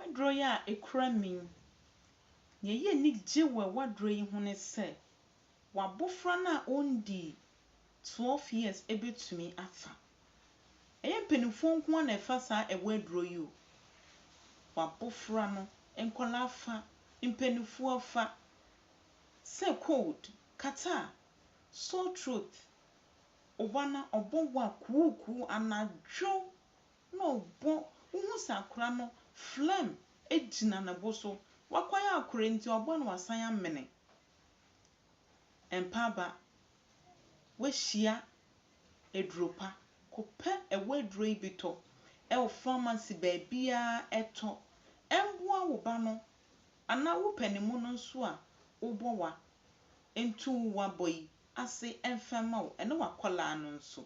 Wadro ya ekura min. Ye ni gye we wadro yi ho ne se. Wabofra na ondi 12 years ebetumi afa. Eye mpenifo nko na efa sa wadro yi o. Wabofra no enkola fa, mpenifo afa. Se cold, kata, sore throat. Obana obonwa kuku anadwo no obo uhu sakura no phlegm ejina na boso wakwaya akure nti obo no wasan amene empaba wehia edropa kope ewadro ibito e pharmacy baabia eto emboa wo ba no ana wo panimu no nso a wobowa entu wa boy ase emfema wo ene wakola no nso